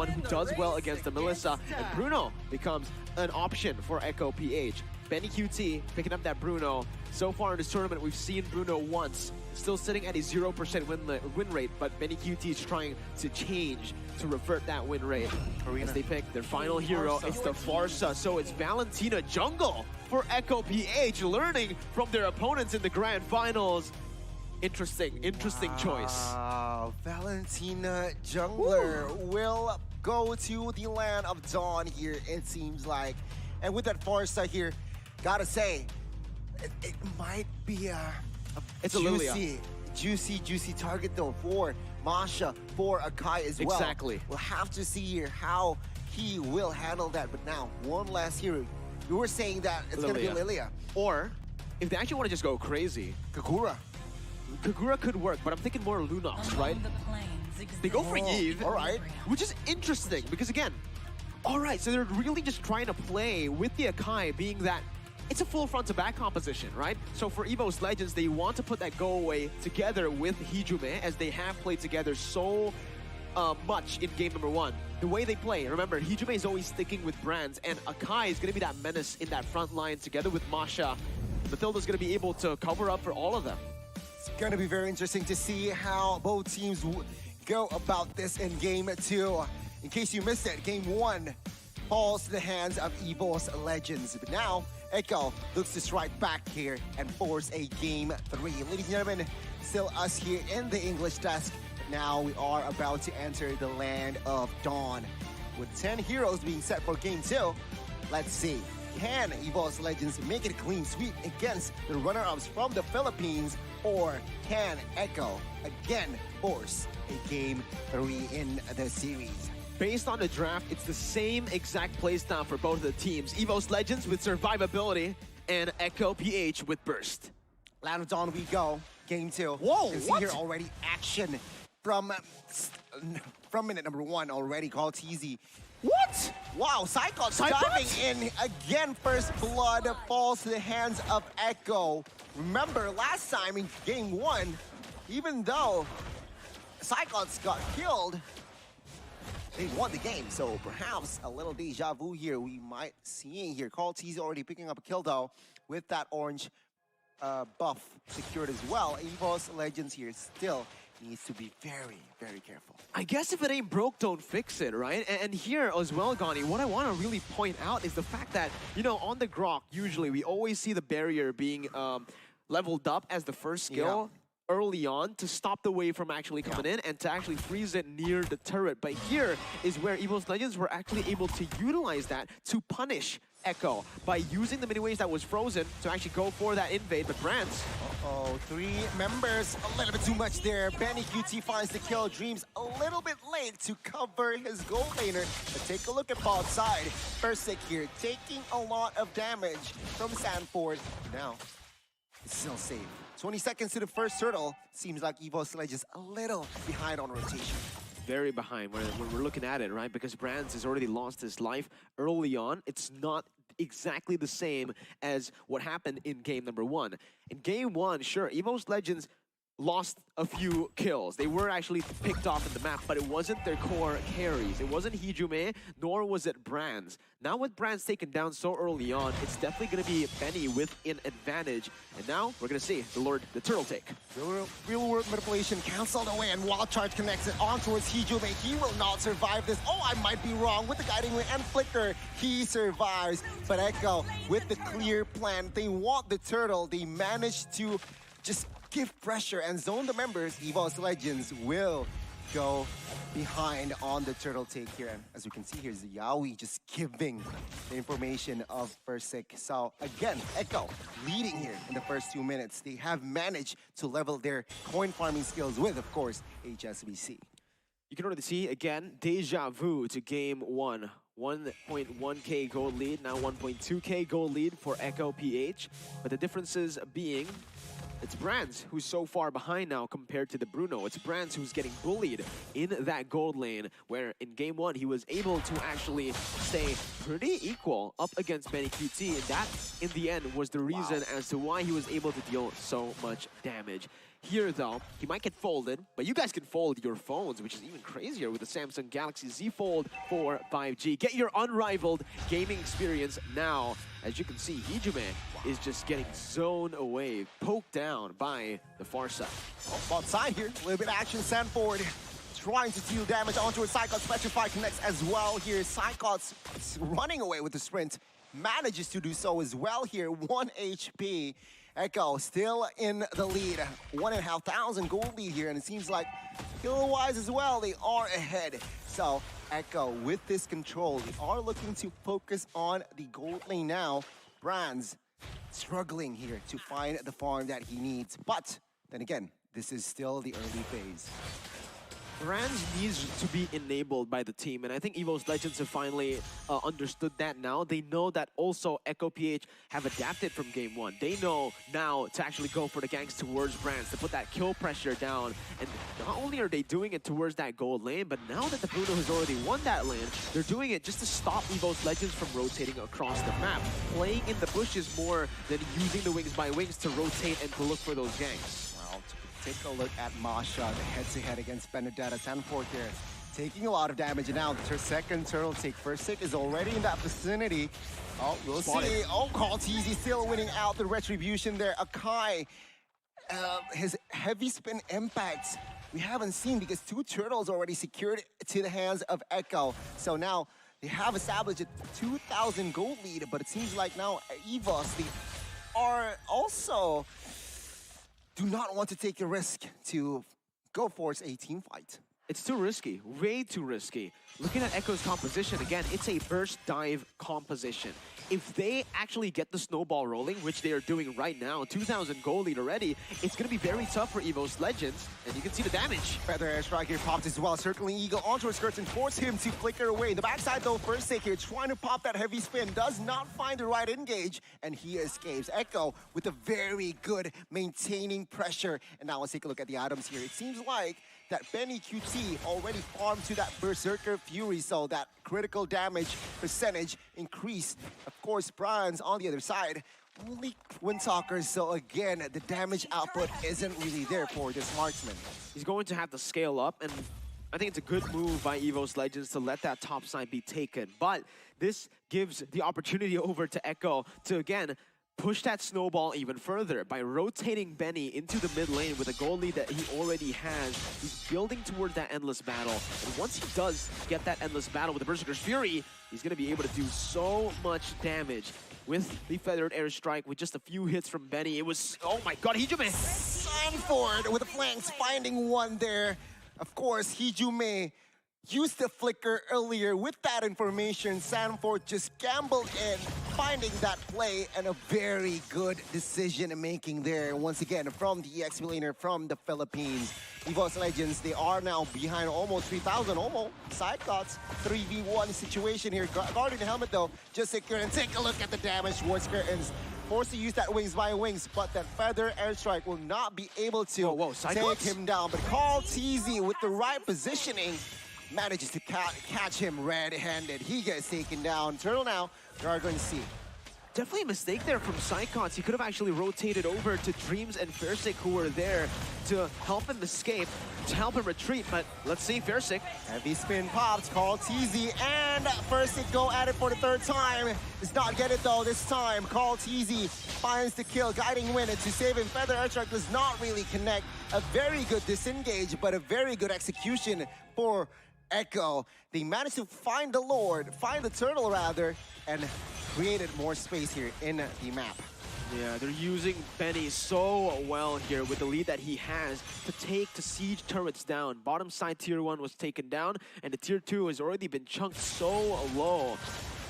one who does well against the Melissa, and Bruno becomes an option for Echo PH. Benny QT picking up that Bruno. So far in this tournament, we've seen Bruno once, still sitting at a 0% win rate, but Benny QT is trying to change, to revert that win rate. As they pick their final hero, it's the Farsa. So it's Valentina Jungle for Echo PH, learning from their opponents in the grand finals. Interesting choice. Valentina Jungler will go to the land of Dawn here, it seems like. And with that Farsa here, gotta say, it might be a juicy target though for Masha, for Akai as well. Exactly. We'll have to see here how he will handle that. But now, one last hero. You were saying that it's gonna be Lilia. Or, if they actually want to just go crazy, Kagura. Kagura could work, but I'm thinking more Lunox, right? They go for Eve, alright. Which is interesting because again, alright, so they're really just trying to play with the Akai being that it's a full front to back composition, right? So for Evos Legends, they want to put that go away together with Hijume as they have played together so much in game number 1. The way they play, remember, Hijume is always sticking with Brands, and Akai is going to be that menace in that front line together with Masha. Mathilda's going to be able to cover up for all of them. It's going to be very interesting to see how both teams go about this in game 2. In case you missed it, game 1 falls to the hands of Evos Legends. But now, Echo looks to strike back here and force a game 3. Ladies and gentlemen, still us here in the English desk. But now we are about to enter the land of Dawn. With 10 heroes being set for game 2, let's see. Can Evos Legends make it a clean sweep against the runner-ups from the Philippines, or can Echo again force a game 3 in the series? Based on the draft, it's the same exact playstyle for both of the teams. Evos Legends with survivability and Echo PH with burst. Land of Dawn we go. Game 2. Whoa, you can see here already action from minute number 1 already. Called TZ. What? Wow, Cyclops diving in again. First blood falls to the hands of Echo. Remember, last time in game 1, even though Cyclops got killed, they won the game. So perhaps a little deja vu here we might see here. Call TZ already picking up a kill though with that orange buff secured as well. Evos Legends here still needs to be very, very careful. I guess if it ain't broke, don't fix it, right? And here as well, Gani, what I want to really point out is the fact that, you know, on the Grok, usually we always see the barrier being leveled up as the first skill. Yeah. Early on to stop the wave from actually coming in and to actually freeze it near the turret. But here is where Evos Legends were actually able to utilize that to punish Echo by using the mini waves that was frozen to actually go for that invade. But Brands. Uh-oh, 3 members, a little bit too much there. Benny QT finds the kill. Dreams a little bit late to cover his gold laner. But take a look at bot side. Berserk here taking a lot of damage from Sanford. Now, it's still safe. 20 seconds to the first turtle. Seems like Evos Legends a little behind on rotation. Very behind when we're looking at it, right? Because Brands has already lost his life early on. It's not exactly the same as what happened in game number 1. In game 1, sure, Evos Legends lost a few kills. They were actually picked off in the map, but it wasn't their core carries. It wasn't Hijume, nor was it Brands. Now with Brands taken down so early on, it's definitely going to be Benny with an advantage. And now we're going to see the turtle take. Real world manipulation cancelled away, and Wild Charge connects it on towards Hijume. He will not survive this. Oh, I might be wrong. With the guiding ring and flicker, he survives. But Echo, with the clear plan, they want the turtle. They managed to just give pressure and zone the members. Evos Legends will go behind on the turtle take here. And as we can see here, is Yaoi just giving the information of Berserk. So again, Echo leading here in the first 2 minutes. They have managed to level their coin farming skills with, of course, HSBC. You can already see, again, deja vu to game 1. 1.1k gold lead, now 1.2k gold lead for Echo PH. But the differences being, it's Brands who's so far behind now compared to the Bruno. It's Brands who's getting bullied in that gold lane, where in game 1 he was able to actually stay pretty equal up against Benny QT, and that in the end was the reason as to why he was able to deal so much damage. Here, though, he might get folded, but you guys can fold your phones, which is even crazier with the Samsung Galaxy Z Fold for 5G. Get your unrivaled gaming experience now. As you can see, Hijume is just getting zoned away, poked down by the far side. Oh, outside here, a little bit of action. Sanford trying to deal damage onto a Psychots. Petrify connects as well here. Psychots running away with the sprint. Manages to do so as well here. 1 HP. Echo still in the lead. 1,500 gold lead here, and it seems like skill-wise as well, they are ahead. So Echo, with this control, they are looking to focus on the gold lane now. Brands struggling here to find the farm that he needs. But then again, this is still the early phase. Brands needs to be enabled by the team, and I think Evos Legends have finally understood that now. They know that also Echo PH have adapted from game one. They know now to actually go for the ganks towards Brands, to put that kill pressure down. And not only are they doing it towards that gold lane, but now that the Bruno has already won that lane, they're doing it just to stop Evos Legends from rotating across the map. Playing in the bushes more than using the wings by wings to rotate and to look for those ganks. Take a look at Masha, the head-to-head against Benedetta. Sanford here, taking a lot of damage. And now the second turtle take. First take is already in that vicinity. Oh, we'll see. Oh, Kaltizi still winning out the retribution there. Akai, his heavy spin impacts we haven't seen because 2 turtles already secured to the hands of Echo. So now they have established a 2,000 gold lead, but it seems like now Evos, they are also do not want to take a risk to go force a team fight. It's too risky, way too risky. Looking at Echo's composition, again, it's a burst dive composition. If they actually get the snowball rolling, which they are doing right now, 2,000 gold lead already, it's going to be very tough for Evos Legends, and you can see the damage. Feather Airstrike here popped as well, circling Eagle onto his skirts and force him to flicker away. The backside though, first take here, trying to pop that heavy spin, does not find the right engage, and he escapes. Echo with a very good maintaining pressure. And now let's take a look at the items here. It seems like that Benny QT already farmed to that Berserker Fury, so that critical damage percentage increased. Of course, Bronze on the other side, only Windtalkers, so again, the damage output isn't really there for this marksman. He's going to have to scale up, and I think it's a good move by Evos Legends to let that top side be taken. But this gives the opportunity over to Echo to, again, push that snowball even further by rotating Benny into the mid lane with a gold lead that he already has. He's building towards that endless battle. And once he does get that endless battle with the Berserker's Fury, he's going to be able to do so much damage with the Feathered Airstrike with just a few hits from Benny. It was, oh my god, Hijume! Sanford with the flanks finding one there. Of course, Hijume used the flicker earlier. With that information, Sanford just gambled in, finding that play, and a very good decision-making there. Once again, from the EX laner from the Philippines. Evos Legends, they are now behind almost 3,000, almost. Psychots, 3v1 situation here. Guardian Helmet, though, just secure. And take a look at the damage towards Curtains. Forced to use that wings by wings, but that Feather Airstrike will not be able to take him down. But Kaltizi, with the right positioning, manages to catch him red-handed. He gets taken down. Turtle now, we are going to see. Definitely a mistake there from Psychots. He could have actually rotated over to Dreams and Fairsick, who were there to help him escape, to help him retreat. But let's see, Fairsick. Heavy spin pops, Kaltizi, and Fairsick go at it for the 3rd time. Does not get it though this time. Kaltizi finds the kill, guiding win, and to save him, Feather Airstrike does not really connect. A very good disengage, but a very good execution for Echo. They managed to find the Lord, find the turtle rather, and created more space here in the map. Yeah, they're using Benny so well here with the lead that he has to siege turrets down. Bottom side tier 1 was taken down, and the tier 2 has already been chunked so low.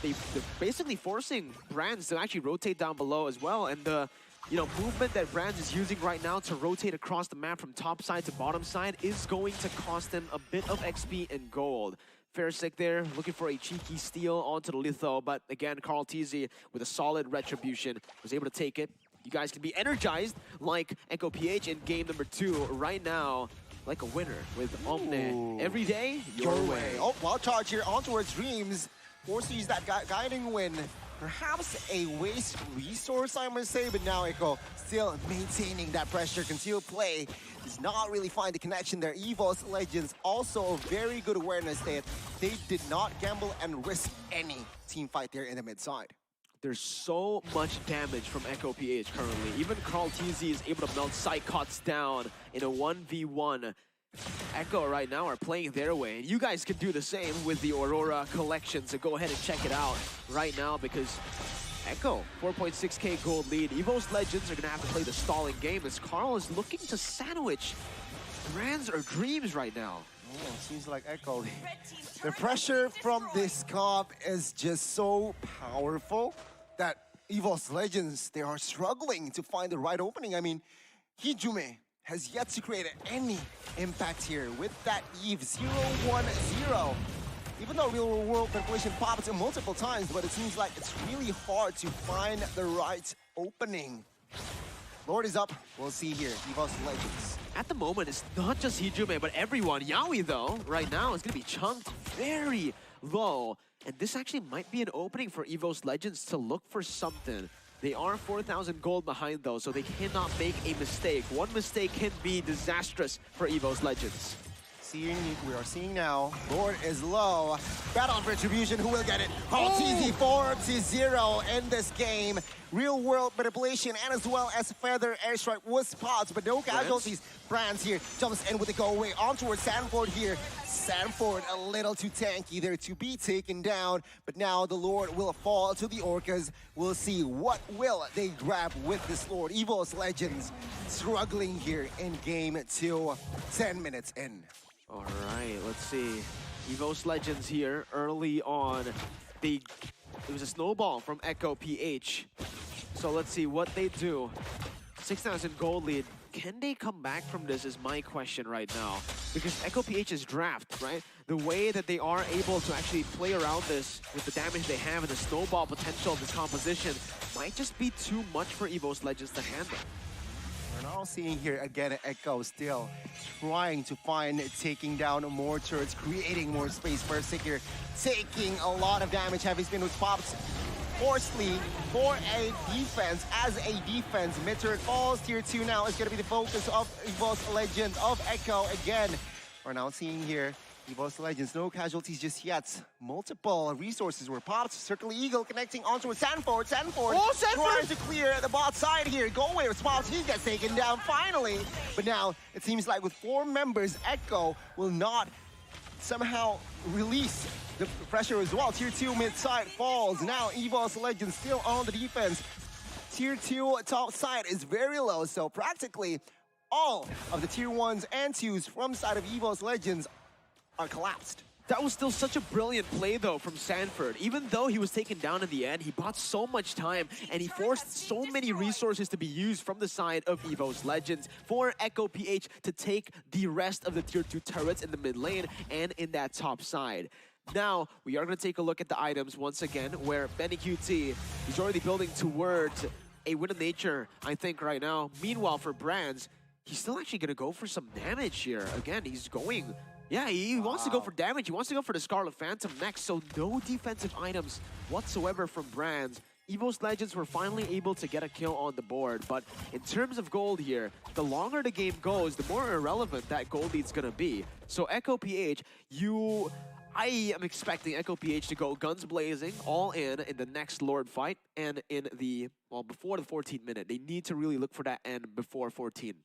They're basically forcing Brands to actually rotate down below as well, and the movement that Brands is using right now to rotate across the map from top side to bottom side is going to cost them a bit of XP and gold. Fairsick there, looking for a cheeky steal onto the Litho, but again, Kaltizi with a solid retribution was able to take it. You guys can be energized like Echo PH in game number 2 right now, like a winner with Omne. Every day, your way. Oh, wild charge here on towards Dreams. Forced to use that guiding win. perhaps a waste resource, I must say, but now Echo still maintaining that pressure, concealed play. Does not really find the connection there. Evos Legends also a very good awareness that they did not gamble and risk any team fight there in the mid side. There's so much damage from Echo PH currently. Even Carl TZ is able to melt Psychots down in a 1v1. Echo right now are playing their way, and you guys can do the same with the Aurora collection, so go ahead and check it out right now because Echo, 4.6k gold lead. Evos Legends are gonna have to play the stalling game as Carl is looking to sandwich brands or dreams right now. Oh, seems like Echo. The pressure from this comp is just so powerful that Evos Legends, they are struggling to find the right opening. I mean, Hijume has yet to create any impact here with that Eve 0-1-0. Even though real world manipulation pops multiple times, but it seems like it's really hard to find the right opening. Lord is up. We'll see here. Evos Legends. At the moment, it's not just Hijume, but everyone. Yaoi, though, right now is going to be chunked very low. And this actually might be an opening for Evos Legends to look for something. They are 4,000 gold behind, though, so they cannot make a mistake. One mistake can be disastrous for Evos Legends. We are seeing now, Lord is low. Battle of Retribution, who will get it? TZ 4-0 in this game. Real world manipulation and as well as feather airstrike was spots, but no casualties. Brands here jumps in with the go away on towards Sanford here. Sanford a little too tanky there to be taken down, but now the Lord will fall to the Orcas. We'll see what will they grab with this Lord. Evos Legends struggling here in game 2, 10 minutes in. All right, let's see. Evos Legends here early on. It was a snowball from Echo PH. So let's see what they do. 6,000 gold lead. Can they come back from this is my question right now. Because Echo PH's draft, right? The way that they are able to actually play around this with the damage they have and the snowball potential of this composition might just be too much for Evos Legends to handle. We're now seeing here again Echo still trying to find taking down more turrets, creating more space. First here, taking a lot of damage. Heavy spin with pops forcefully for a defense. As a defense, mid turret falls. Tier 2 now is going to be the focus of Evos Legends, of Echo again. We're now seeing here Evos Legends, no casualties just yet. Multiple resources were popped. Circle Eagle connecting onto Sanford. Sanford trying to clear the bot side here. Go away with spots. He gets taken down finally. But now it seems like with 4 members, Echo will not somehow release the pressure as well. Tier 2 mid side falls. Now Evos Legends still on the defense. Tier 2 top side is very low. So practically all of the tier 1s and 2s from side of Evos Legends are collapsed. That was still such a brilliant play, though, from Sanford. Even though he was taken down in the end, he bought so much time, and he forced so many resources to be used from the side of Evos Legends for Echo PH to take the rest of the Tier 2 turrets in the mid lane and in that top side. Now, we are going to take a look at the items once again, where Benny QT, he's already building towards a win of nature, I think, right now. Meanwhile, for Brands, he's still actually going to go for some damage here. Again, he's going... Yeah, he wants to go for damage. He wants to go for the Scarlet Phantom next, so no defensive items whatsoever from Brands. Evos Legends were finally able to get a kill on the board, but in terms of gold here, the longer the game goes, the more irrelevant that gold lead's gonna be. So Echo PH, I am expecting Echo PH to go guns blazing, all in the next Lord fight, and in the, well, before the 14th minute. They need to really look for that end before 14.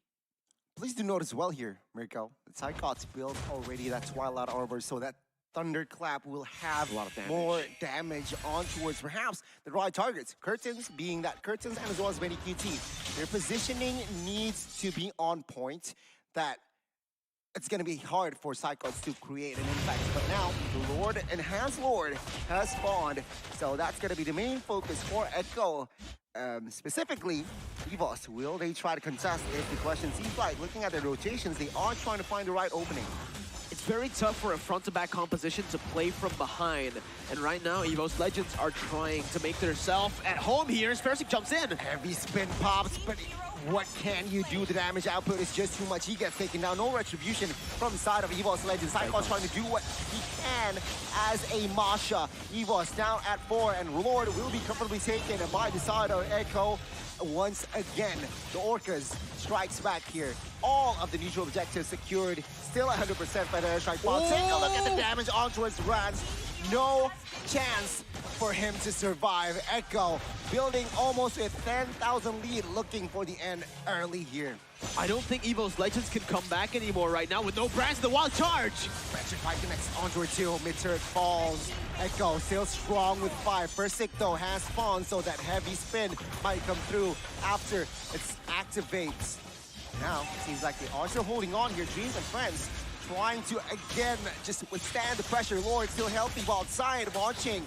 Please do note as well here, Mirko, the Psychots built already that Twilight Arbor, so that Thunderclap will have a lot of damage. More damage on towards perhaps the right targets. Curtains being that Curtains and as well as Benny QT. Their positioning needs to be on point, that it's going to be hard for Psychots to create an impact. But now, the Lord, Enhanced Lord, has spawned, so that's going to be the main focus for Echo. Specifically, Evos, will they try to contest if the question seems like, looking at their rotations, they are trying to find the right opening. It's very tough for a front-to-back composition to play from behind. And right now, Evos Legends are trying to make themselves at home here. Spersic jumps in. Heavy spin pops, but what can you do? The damage output is just too much. He gets taken down. No retribution from the side of Evos Legends. Cyclops trying to do what he can as a Masha. Evos down at 4, and Lord will be comfortably taken by the side of Echo. Once again, the Orcas strikes back here. All of the neutral objectives secured. Still 100% by the airstrike. Well, take a look at the damage on towards Rans. No chance for him to survive. Echo building almost a 10,000 lead, looking for the end early here. I don't think Evos Legends can come back anymore right now with no Brands. The wild charge. Pressure fight connects onto her too. Mid-turret falls. Echo still strong with 5. Versic though has spawned, so that heavy spin might come through after it activates. Now, it seems like they are still holding on here. Dreams and Friends trying to, again, just withstand the pressure. Lord still healthy while outside watching.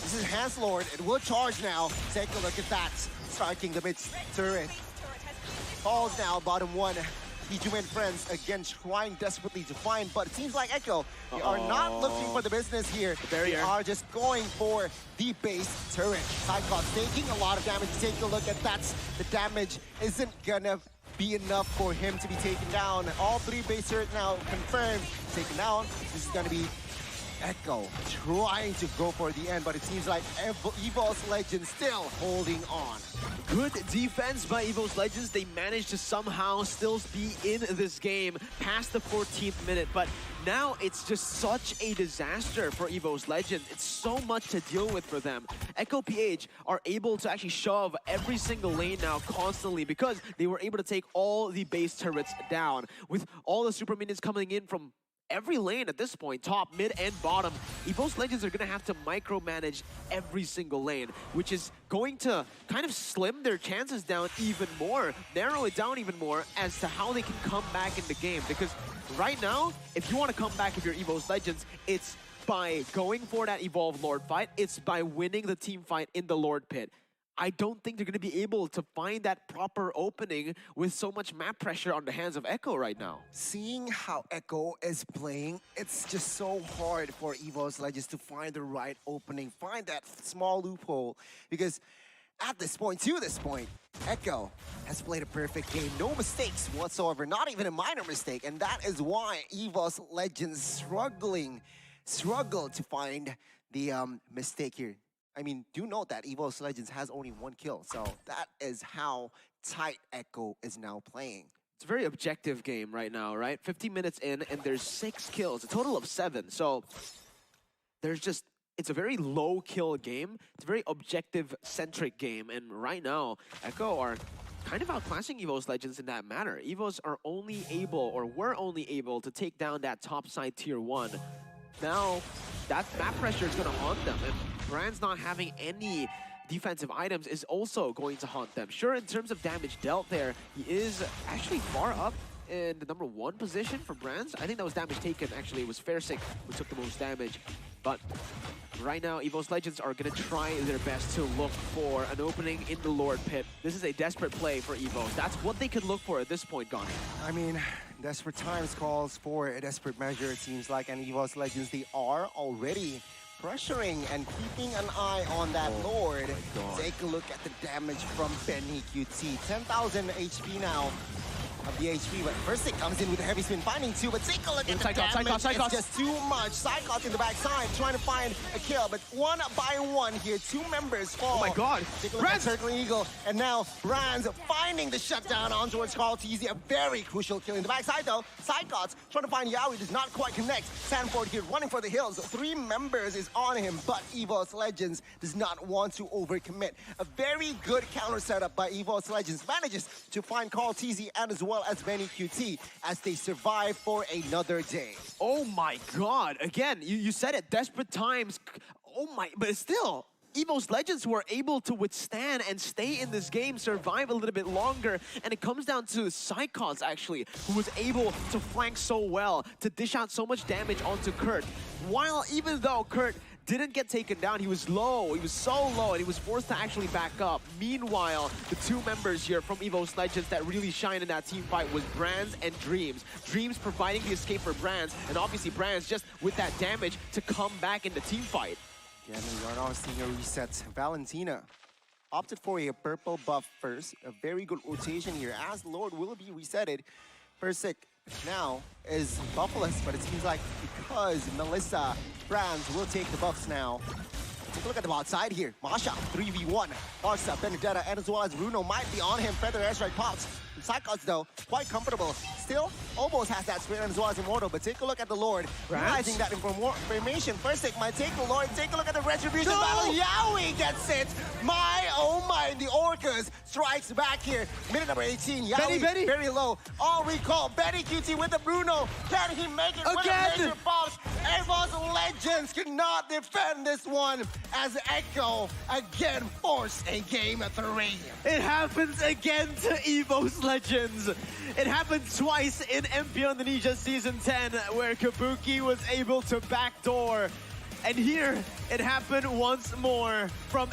This is Hans Lord. It will charge now. Take a look at that. Striking the mid-turret. Falls now, bottom 1. Hijum and Friends, again, trying desperately to find, but it seems like Echo, they are not looking for the business here. They are just going for the base turret. Cyclops taking a lot of damage. Take a look at that. The damage isn't gonna be enough for him to be taken down. All 3 base turret now confirmed. Taken down. This is gonna be Echo trying to go for the end, but it seems like Evos Legends still holding on. Good defense by Evos Legends. They managed to somehow still be in this game past the 14th minute, but now it's just such a disaster for Evos Legends. It's so much to deal with for them. Echo PH are able to actually shove every single lane now constantly because they were able to take all the base turrets down. With all the super minions coming in from every lane at this point, top, mid, and bottom, Evos Legends are going to have to micromanage every single lane, which is going to kind of slim their chances down even more, narrow it down even more as to how they can come back in the game. Because right now, if you want to come back if you're Evos Legends, it's by going for that Evolved Lord fight, it's by winning the team fight in the Lord pit. I don't think they're going to be able to find that proper opening with so much map pressure on the hands of Echo right now. Seeing how Echo is playing, it's just so hard for Evos Legends to find the right opening, find that small loophole, because at this point, to this point, Echo has played a perfect game. No mistakes whatsoever, not even a minor mistake, and that is why Evos Legends struggle to find the mistake here. I mean, do note that Evos Legends has only 1 kill, so that is how tight Echo is now playing. It's a very objective game right now, right? 15 minutes in, and there's 6 kills, a total of 7. So there's just, it's a very low kill game. It's a very objective-centric game, and right now, Echo are kind of outclassing Evos Legends in that manner. Evos are only able, or were only able, to take down that top side tier 1. Now, that map pressure is going to haunt them, and Brand's not having any defensive items is also going to haunt them. Sure, in terms of damage dealt there, he is actually far up in the number 1 position for Brands. I think that was damage taken, actually. It was Versic who took the most damage. But right now, Evos Legends are going to try their best to look for an opening in the Lord pit. This is a desperate play for Evos. That's what they could look for at this point, Gani. I mean, desperate times calls for a desperate measure, it seems like, and Evos Legends, they are already pressuring and keeping an eye on that Lord. Take a look at the damage from Benny QT. 10,000 HP now of the HP, but Versic comes in with a heavy spin, finding 2, but take a look at the damage. It's just too much. Cyclops in the backside trying to find a kill, but 1 by 1 here, 2 members fall. Oh my god. Take a look at Circling Eagle, and now Brands finding the shutdown on towards Carl Teasy. A very crucial kill in the backside though. Cyclops trying to find Yaoi, does not quite connect. Sanford here running for the hills. 3 members is on him, but Evos Legends does not want to overcommit. A very good counter setup by Evos Legends. Manages to find Carl Teasy and as well as Benny QT as they survive for another day. Oh my god. Again, you said it, desperate times. Oh my, but still, Evos Legends were able to withstand and stay in this game, survive a little bit longer, and it comes down to Psychots actually, who was able to flank so well, to dish out so much damage onto Kurt. While even though Kurt didn't get taken down. He was low. He was so low, and he was forced to actually back up. Meanwhile, the two members here from Evos Legends that really shine in that team fight was Brands and Dreams. Dreams providing the escape for Brands, and obviously Brands just with that damage to come back in the team fight. Again, we are now seeing a reset. Valentina opted for a purple buff first. A very good rotation here as Lord will be resetted. Persic now is buffless, but it seems like because Melissa Brands will take the buffs now. Take a look at the outside here. Masha, 3v1. Barca, Benedetta, and as well as Bruno might be on him. Feather airstrike pops. Psychots, though, quite comfortable. Still, almost has that spirit as well as Immortal, but take a look at the Lord. Realizing that information, Persic might take the Lord. Take a look at the Retribution battle. Yowie gets it. My, oh my, the Orcas strikes back here. Minute number 18. Yowie, Betty. very low. All recall. Betty QT with the Bruno. Can he make it with a major pops? Evos Legends cannot defend this one as Echo again forced a game 3. It happens again to Evos Legends. It happened twice in MP Indonesia Season 10 where Kabuki was able to backdoor. And here, it happened once more from